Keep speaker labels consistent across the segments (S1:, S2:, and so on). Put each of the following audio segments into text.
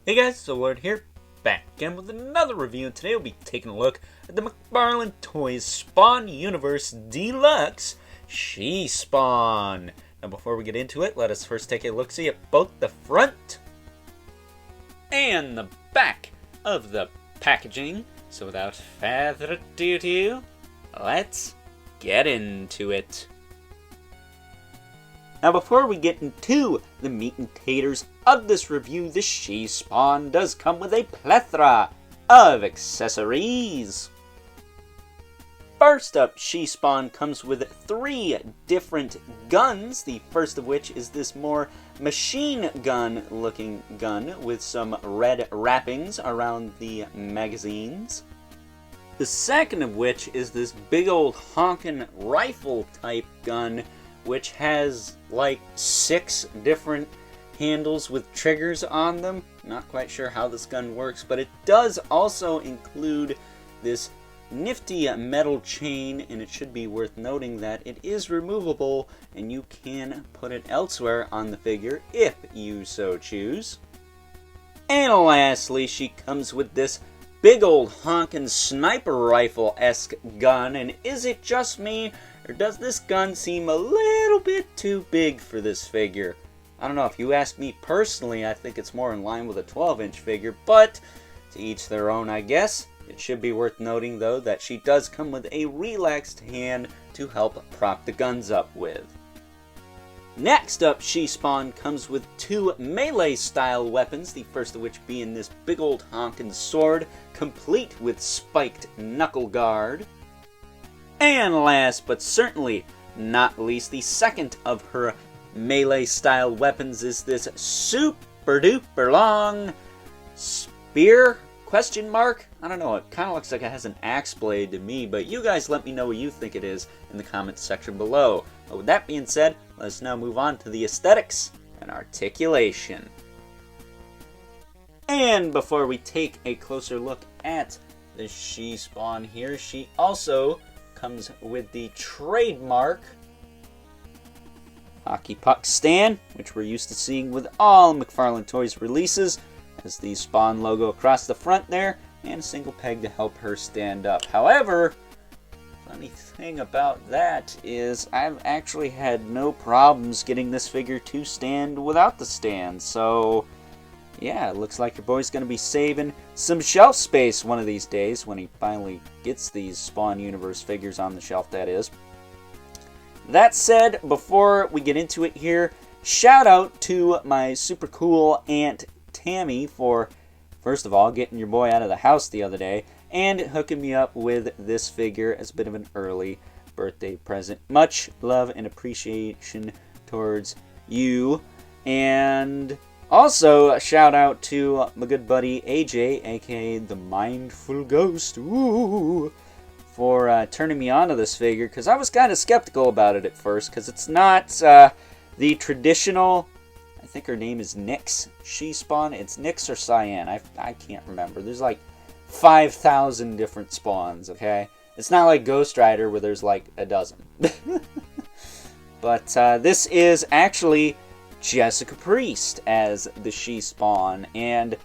S1: Hey guys, so Lord here, back again with another review, and today we'll be taking a look at the McFarlane Toys Spawn Universe Deluxe She-Spawn. Now before we get into it, let us first take a look-see at both the front and the back of the packaging. So without further ado, let's get into it. Now before we get into the meat and taters of this review, the She-Spawn does come with a plethora of accessories. First up, She-Spawn comes with 3 different guns, the first of which is this more machine gun looking gun with some red wrappings around the magazines. The second of which is this big old honkin' rifle type gun, which has like 6 different handles with triggers on them. Not quite sure how this gun works, but it does also include this nifty metal chain, and it should be worth noting that it is removable and you can put it elsewhere on the figure if you so choose. And lastly, she comes with this big old honkin' sniper rifle-esque gun, and is it just me, or does this gun seem a little bit too big for this figure? I don't know, if you ask me personally, I think it's more in line with a 12-inch figure, but to each their own, I guess. It should be worth noting, though, that she does come with a relaxed hand to help prop the guns up with. Next up, She-Spawn comes with 2 melee-style weapons, the first of which being this big old honkin' sword, complete with spiked knuckle guard. And last but certainly not least, the second of her melee-style weapons is this super-duper long spear? Question mark? I don't know, it kind of looks like it has an axe blade to me, but you guys let me know what you think it is in the comments section below. But with that being said, let's now move on to the aesthetics and articulation. And before we take a closer look at the She-Spawn here, she also comes with the trademark hockey puck stand, which we're used to seeing with all McFarlane Toys releases. Has the Spawn logo across the front there, and a single peg to help her stand up. However, funny thing about that is I've actually had no problems getting this figure to stand without the stand. So yeah, it looks like your boy's going to be saving some shelf space one of these days when he finally gets these Spawn Universe figures on the shelf, that is. That said, before we get into it here, shout out to my super cool Aunt Tammy for, first of all, getting your boy out of the house the other day and hooking me up with this figure as a bit of an early birthday present. Much love and appreciation towards you. And also a shout out to my good buddy AJ, aka the Mindful Ghost, for turning me on to this figure, because I was kind of skeptical about it at first, because it's not the traditional, I think her name is Nyx She-Spawn. It's Nyx or Cyan. I can't remember. There's like 5,000 different spawns, okay? It's not like Ghost Rider where there's like a dozen. But this is actually Jessica Priest as the She-Spawn, and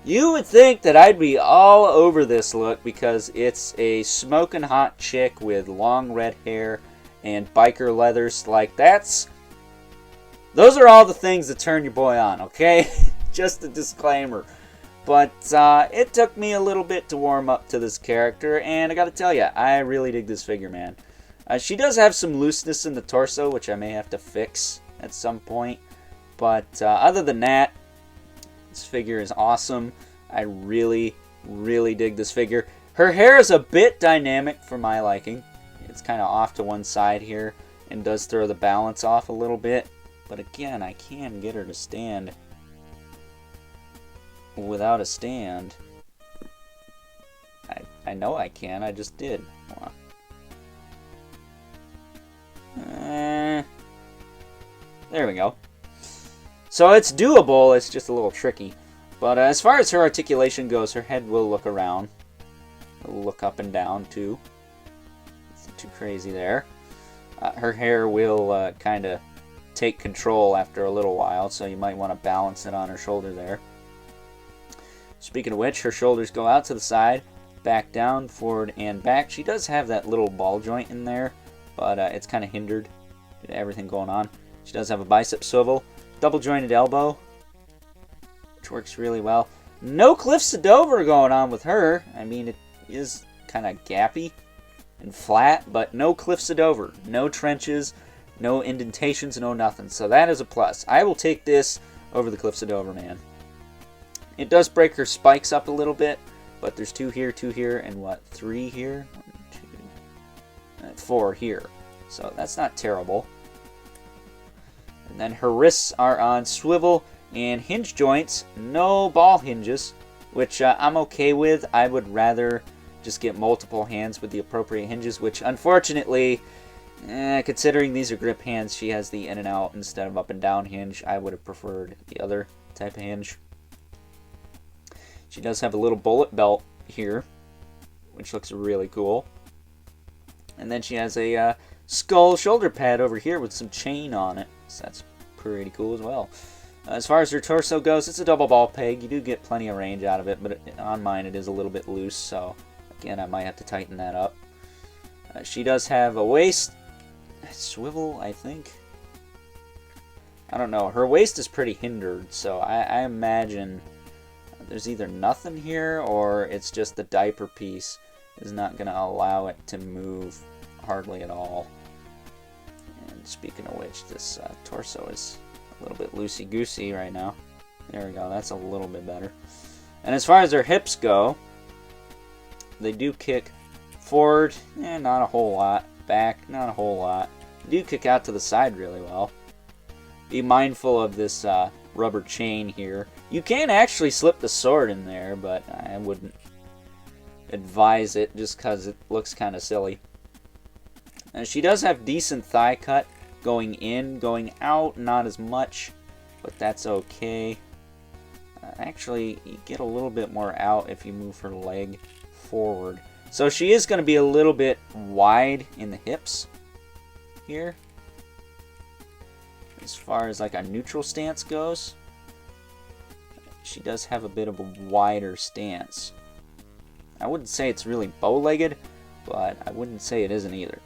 S1: you would think that I'd be all over this look because it's a smoking hot chick with long red hair and biker leathers. Like, those are all the things that turn your boy on, okay? Just a disclaimer. But it took me a little bit to warm up to this character, and I gotta tell you, I really dig this figure, man. She does have some looseness in the torso, which I may have to fix at some point. But other than that, this figure is awesome. I really, really dig this figure. Her hair is a bit dynamic for my liking. It's kind of off to one side here and does throw the balance off a little bit. But again, I can get her to stand without a stand. I know I can, I just did. Hold on. There we go. So it's doable, it's just a little tricky. But as far as her articulation goes, her head will look around. It'll look up and down, too. It's not too crazy there. Her hair will kind of take control after a little while, so you might want to balance it on her shoulder there. Speaking of which, her shoulders go out to the side, back down, forward, and back. She does have that little ball joint in there, but it's kind of hindered everything going on. She does have a bicep swivel, double jointed elbow, which works really well. No cliffs to Dover going on with her. I mean, it is kind of gappy and flat, but no cliffs to Dover. No trenches, no indentations, no nothing. So that is a plus. I will take this over the cliffs of Dover, man. It does break her spikes up a little bit, but there's 2 here, and what, 3 here? 1, 2, 4 here. So that's not terrible. And then her wrists are on swivel and hinge joints, no ball hinges, which I'm okay with. I would rather just get multiple hands with the appropriate hinges, which unfortunately, considering these are grip hands, she has the in and out instead of up and down hinge. I would have preferred the other type of hinge. She does have a little bullet belt here, which looks really cool. And then she has a skull shoulder pad over here with some chain on it. So that's pretty cool as well. As far as her torso goes, it's a double ball peg. You do get plenty of range out of it, but on mine it is a little bit loose, so again, I might have to tighten that up. She does have a waist swivel, I think. I don't know. Her waist is pretty hindered, so I imagine there's either nothing here or it's just the diaper piece is not going to allow it to move hardly at all. And speaking of which, this torso is a little bit loosey-goosey right now. There we go. That's a little bit better. And as far as her hips go, they do kick forward, not a whole lot. Back, not a whole lot. They do kick out to the side really well. Be mindful of this rubber chain here. You can actually slip the sword in there, but I wouldn't advise it just because it looks kind of silly. And she does have decent thigh cut going in, going out, not as much, but that's okay. Actually, you get a little bit more out if you move her leg forward. So she is going to be a little bit wide in the hips here, as far as like a neutral stance goes. She does have a bit of a wider stance. I wouldn't say it's really bow-legged, but I wouldn't say it isn't either.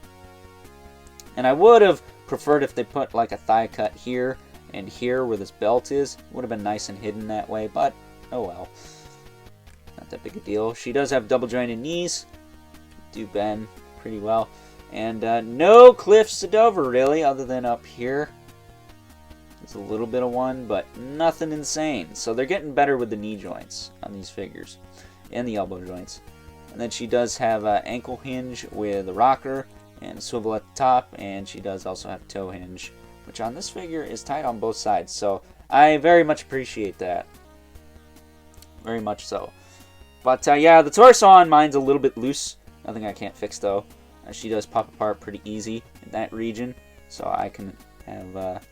S1: And I would have preferred if they put like a thigh cut here and here where this belt is. Would have been nice and hidden that way, but oh well. Not that big a deal. She does have double jointed knees. Do bend pretty well. And no cliffs to Dover really, other than up here. It's a little bit of one, but nothing insane. So they're getting better with the knee joints on these figures. And the elbow joints. And then she does have an ankle hinge with a rocker and a swivel at the top. And she does also have toe hinge, which on this figure is tight on both sides. So I very much appreciate that. Very much so. But yeah, the torso on mine's a little bit loose. Nothing I can't fix though. She does pop apart pretty easy in that region. So I can have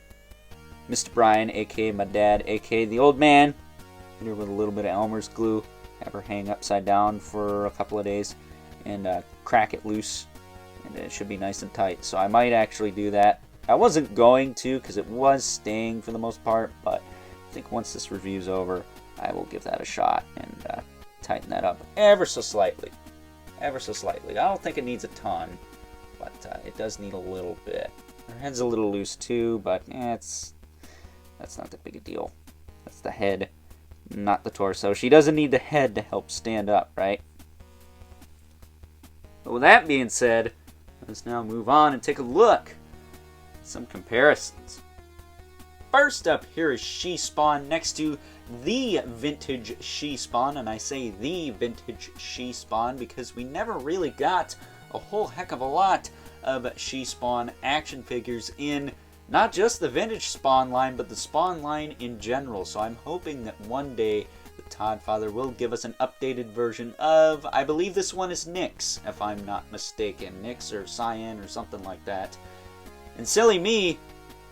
S1: Mr. Brian, aka my dad, aka the old man, hit her with a little bit of Elmer's glue, have her hang upside down for a couple of days, and crack it loose, and it should be nice and tight. So I might actually do that. I wasn't going to because it was staying for the most part, but I think once this review's over, I will give that a shot and tighten that up ever so slightly. Ever so slightly. I don't think it needs a ton, but it does need a little bit. Her head's a little loose too, but that's not that big a deal. That's the head, not the torso. She doesn't need the head to help stand up, right? But with that being said, let's now move on and take a look at some comparisons. First up here is She-Spawn next to the vintage She-Spawn, and I say the vintage She-Spawn because we never really got a whole heck of a lot of She-Spawn action figures in not just the vintage Spawn line, but the Spawn line in general. So I'm hoping that one day the Toddfather will give us an updated version of, I believe this one is Nyx, if I'm not mistaken. Nyx or Cyan or something like that. And silly me,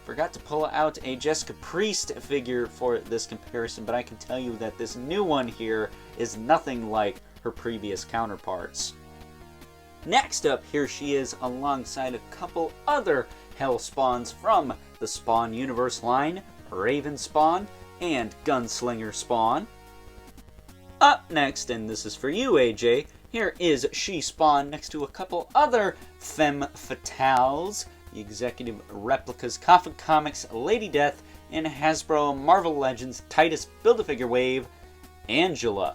S1: forgot to pull out a Jessica Priest figure for this comparison, but I can tell you that this new one here is nothing like her previous counterparts. Next up, here she is alongside a couple other Hell Spawns from the Spawn Universe line, Raven Spawn and Gunslinger Spawn. Up next, and this is for you, AJ, here is She Spawn next to a couple other femme fatales, the Executive Replicas Coffin Comics Lady Death, and Hasbro Marvel Legends Titus Build-A-Figure Wave, Angela.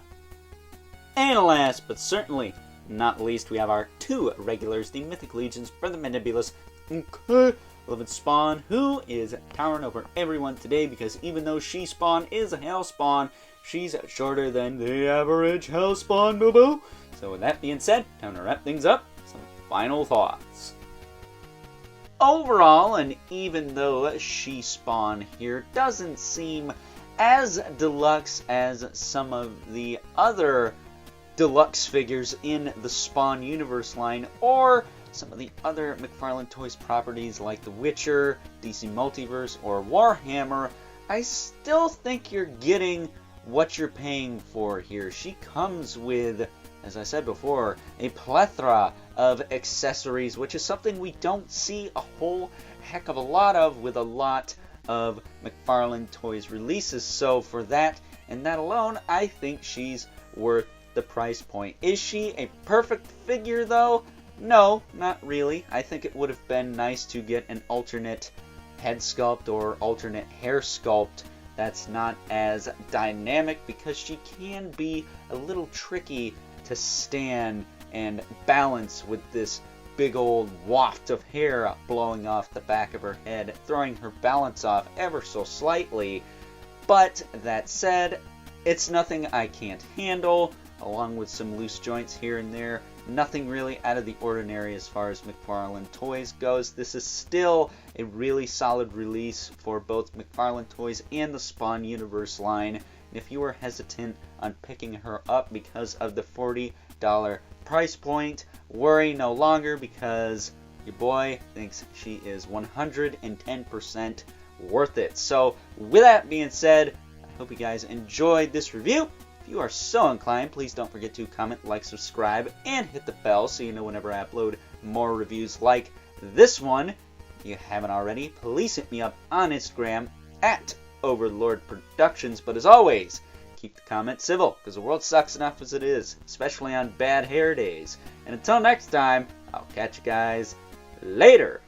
S1: And last, but certainly not least, we have our two regulars, the Mythic Legions, Brother Mandibulas, Beloved Spawn, who is towering over everyone today because even though She Spawn is a Hell Spawn, she's shorter than the average Hell Spawn, boo-boo. So with that being said, time to wrap things up. Some final thoughts. Overall, and even though She Spawn here doesn't seem as deluxe as some of the other deluxe figures in the Spawn universe line, or some of the other McFarlane Toys properties like The Witcher, DC Multiverse, or Warhammer, I still think you're getting what you're paying for here. She comes with, as I said before, a plethora of accessories, which is something we don't see a whole heck of a lot of with a lot of McFarlane Toys releases. So for that and that alone, I think she's worth the price point. Is she a perfect figure though? No, not really. I think it would have been nice to get an alternate head sculpt or alternate hair sculpt that's not as dynamic, because she can be a little tricky to stand and balance with this big old waft of hair blowing off the back of her head, throwing her balance off ever so slightly. But that said, it's nothing I can't handle, along with some loose joints here and there. Nothing really out of the ordinary as far as McFarlane Toys goes. This is still a really solid release for both McFarlane Toys and the Spawn Universe line. And if you were hesitant on picking her up because of the $40 price point, worry no longer, because your boy thinks she is 110% worth it. So with that being said, I hope you guys enjoyed this review. If you are so inclined, please don't forget to comment, like, subscribe, and hit the bell so you know whenever I upload more reviews like this one. If you haven't already, please hit me up on Instagram at Overlord Productions. But as always, keep the comments civil, because the world sucks enough as it is, especially on bad hair days. And until next time, I'll catch you guys later.